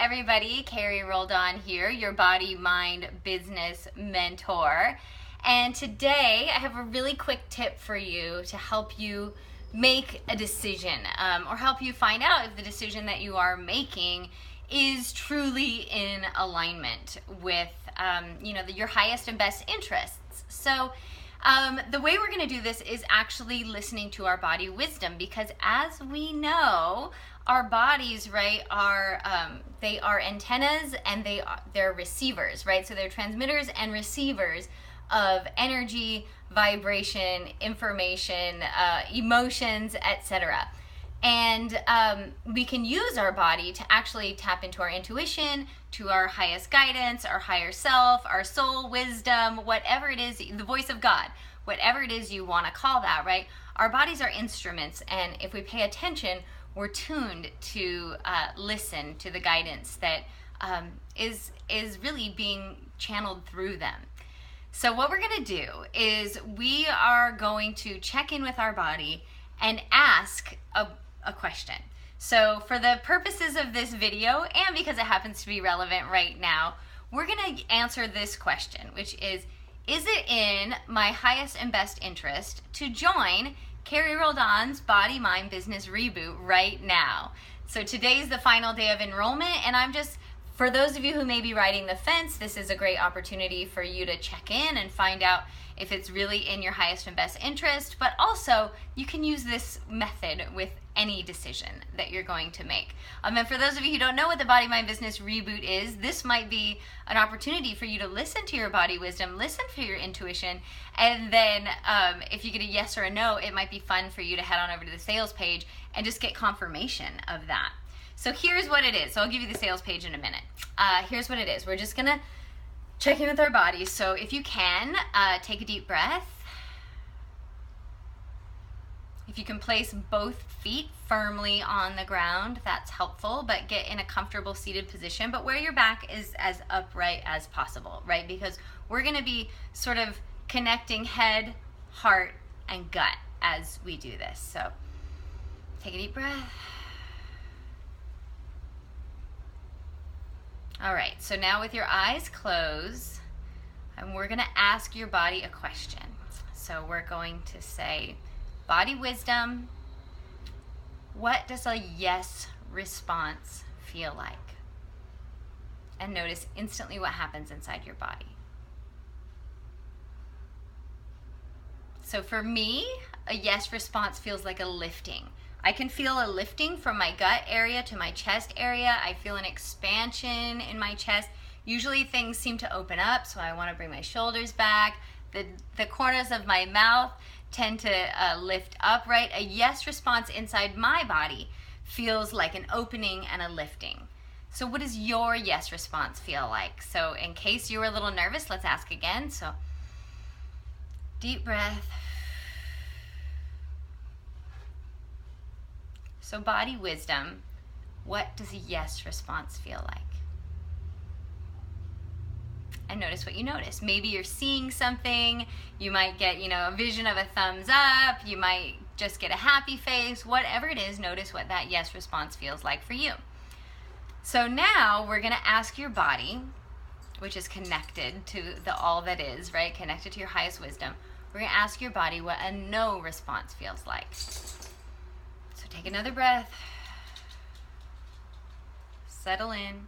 everybody, Carrie Roldan here, your body, mind, business mentor. And today I have a really quick tip for you to help you make a decision or help you find out if the decision that you are making is truly in alignment with your highest and best interests. So the way we're going to do this is actually listening to our body wisdom, because as we know, our bodies, right, they are antennas and they're receivers, right? So they're transmitters and receivers of energy, vibration, information, emotions, etc. And we can use our body to actually tap into our intuition, to our highest guidance, our higher self, our soul, wisdom, whatever it is, the voice of God, whatever it is you want to call that, right? Our bodies are instruments, and if we pay attention, we're tuned to listen to the guidance that is really being channeled through them. So what we're going to do is we are going to check in with our body and ask a question. So for the purposes of this video, and because it happens to be relevant right now, we're going to answer this question, which is it in my highest and best interest to join Carrie Roldan's Body, Mind, Business Reboot right now? So today's the final day of enrollment, and for those of you who may be riding the fence, this is a great opportunity for you to check in and find out if it's really in your highest and best interest, but also you can use this method with any decision that you're going to make. And for those of you who don't know what the Body, Mind, Business Reboot is, this might be an opportunity for you to listen to your body wisdom, listen for your intuition, and then if you get a yes or a no, it might be fun for you to head on over to the sales page and just get confirmation of that. So here's what it is. So I'll give you the sales page in a minute. Here's what it is. We're just gonna check in with our bodies. So if you can, take a deep breath. If you can place both feet firmly on the ground, that's helpful, but get in a comfortable seated position, but where your back is as upright as possible, right? Because we're gonna be sort of connecting head, heart, and gut as we do this. So take a deep breath. All right, so now with your eyes closed, and we're gonna ask your body a question. So we're going to say, body wisdom, what does a yes response feel like? And notice instantly what happens inside your body. So for me, a yes response feels like a lifting. I can feel a lifting from my gut area to my chest area. I feel an expansion in my chest. Usually things seem to open up, so I want to bring my shoulders back. The corners of my mouth tend to lift up, right? A yes response inside my body feels like an opening and a lifting. So what does your yes response feel like? So in case you were a little nervous, let's ask again. So deep breath. So body wisdom, what does a yes response feel like? And notice what you notice. Maybe you're seeing something, you might get, a vision of a thumbs up, you might just get a happy face, whatever it is, notice what that yes response feels like for you. So now we're gonna ask your body, which is connected to the all that is, right? Connected to your highest wisdom. We're gonna ask your body what a no response feels like. Take another breath, settle in,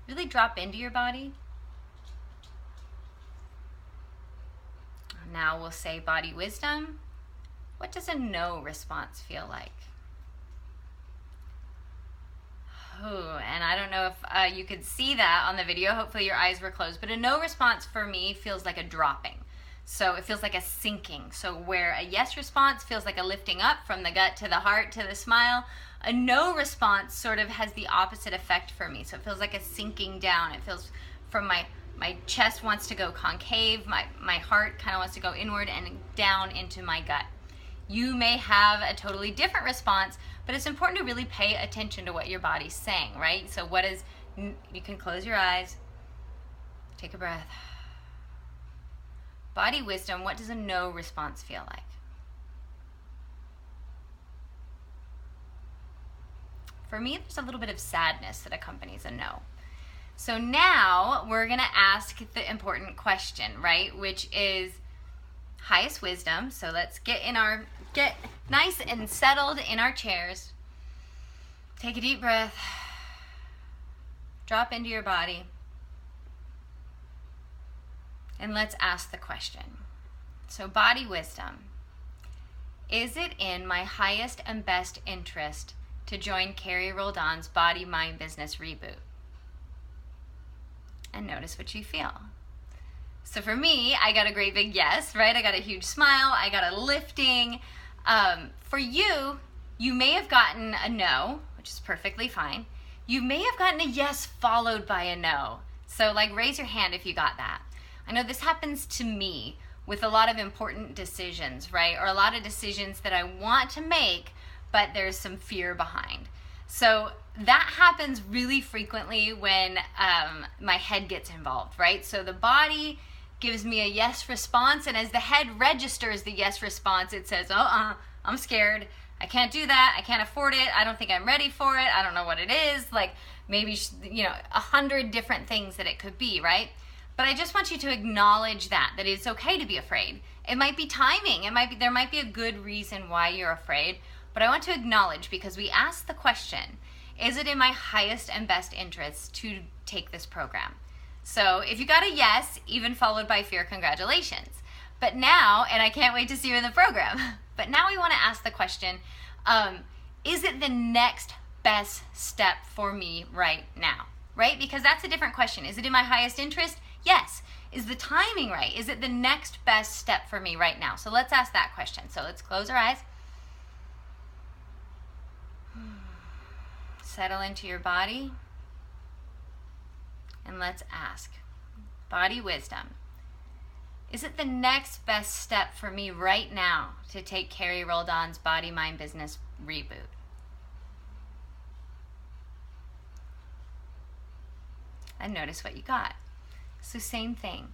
really drop into your body. Now we'll say body wisdom, what does a no response feel like? Oh, and I don't know if you could see that on the video, hopefully your eyes were closed, but a no response for me feels like a dropping. So it feels like a sinking. So where a yes response feels like a lifting up from the gut to the heart to the smile, a no response sort of has the opposite effect for me. So it feels like a sinking down. It feels from my chest wants to go concave, my heart kind of wants to go inward and down into my gut. You may have a totally different response, but it's important to really pay attention to what your body's saying, right? So you can close your eyes, take a breath. Body wisdom, what does a no response feel like? For me, there's a little bit of sadness that accompanies a no. So now we're going to ask the important question, right? Which is highest wisdom. So let's get nice and settled in our chairs. Take a deep breath. Drop into your body. And let's ask the question. So body wisdom. Is it in my highest and best interest to join Carrie Roldan's Body, Mind, Business Reboot? And notice what you feel. So for me, I got a great big yes, right? I got a huge smile. I got a lifting. For you, you may have gotten a no, which is perfectly fine. You may have gotten a yes followed by a no. So like raise your hand if you got that. I know this happens to me with a lot of important decisions, right? Or a lot of decisions that I want to make, but there's some fear behind. So that happens really frequently when my head gets involved, right? So the body gives me a yes response, and as the head registers the yes response, it says, I'm scared. I can't do that. I can't afford it. I don't think I'm ready for it. I don't know what it is. Like maybe, 100 different things that it could be, right? But I just want you to acknowledge that it's okay to be afraid. It might be timing. There might be a good reason why you're afraid, but I want to acknowledge, because we asked the question, is it in my highest and best interest to take this program? So if you got a yes, even followed by fear, congratulations. But now, and I can't wait to see you in the program, but now we want to ask the question, is it the next best step for me right now? Right? Because that's a different question. Is it in my highest interest? Yes. Is the timing right? Is it the next best step for me right now? So let's ask that question. So let's close our eyes. Settle into your body. And let's ask. Body wisdom. Is it the next best step for me right now to take Carrie Roldan's Body, Mind, Business Reboot? And notice what you got. So same thing.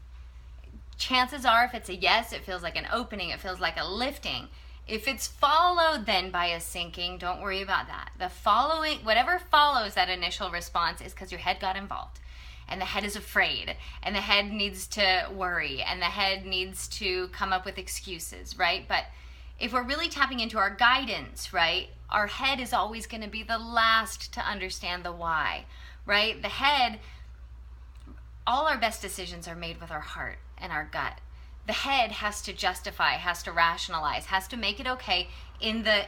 Chances are if it's a yes, it feels like an opening, it feels like a lifting. If it's followed then by a sinking, don't worry about that. Whatever follows that initial response is because your head got involved. And the head is afraid, and the head needs to worry, and the head needs to come up with excuses, right? But if we're really tapping into our guidance, right, our head is always going to be the last to understand the why, right? The head, all our best decisions are made with our heart and our gut. The head has to justify, has to rationalize, has to make it okay in the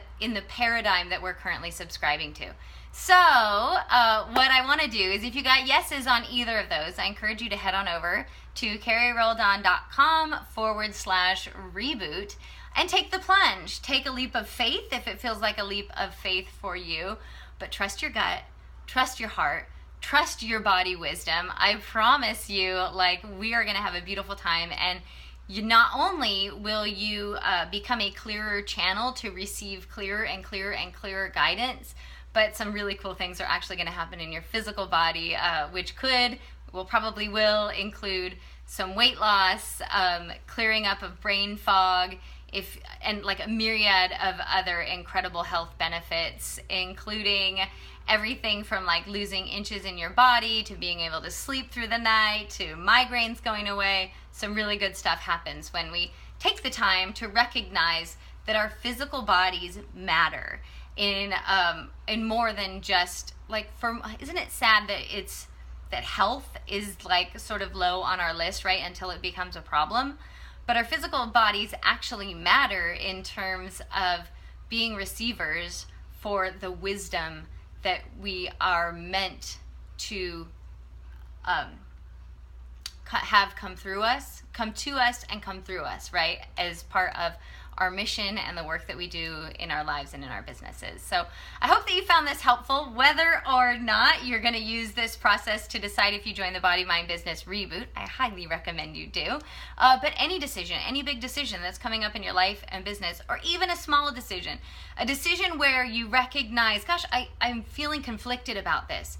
paradigm that we're currently subscribing to. So what I want to do is, if you got yeses on either of those, I encourage you to head on over to carrieroldan.com/reboot and take the plunge. Take a leap of faith if it feels like a leap of faith for you, but trust your gut, trust your heart, trust your body wisdom. I promise you, we are going to have a beautiful time, and not only will you become a clearer channel to receive clearer and clearer and clearer guidance, but some really cool things are actually going to happen in your physical body, which probably will include some weight loss, clearing up of brain fog, and like a myriad of other incredible health benefits, including everything from like losing inches in your body to being able to sleep through the night to migraines going away. Some really good stuff happens when we take the time to recognize that our physical bodies matter in more than just isn't it sad that health is like sort of low on our list, right, until it becomes a problem? But our physical bodies actually matter in terms of being receivers for the wisdom that we are meant to have come to us and come through us, right, as part of our mission and the work that we do in our lives and in our businesses. So I hope that you found this helpful. Whether or not you're going to use this process to decide if you join the Body, Mind, Business Reboot, I highly recommend you do. But any decision, any big decision that's coming up in your life and business, or even a small decision, a decision where you recognize, gosh, I'm feeling conflicted about this.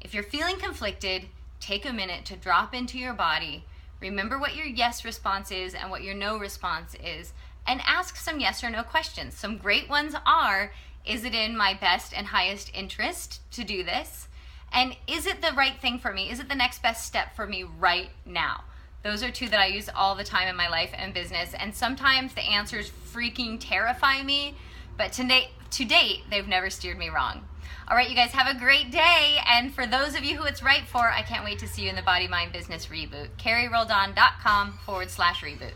If you're feeling conflicted, take a minute to drop into your body, remember what your yes response is and what your no response is, and ask some yes or no questions. Some great ones are, is it in my best and highest interest to do this? And is it the right thing for me? Is it the next best step for me right now? Those are two that I use all the time in my life and business. And sometimes the answers freaking terrify me, but to date, they've never steered me wrong. All right, you guys have a great day. And for those of you who it's right for, I can't wait to see you in the Body Mind Business Reboot. CarrieRoldan.com/reboot.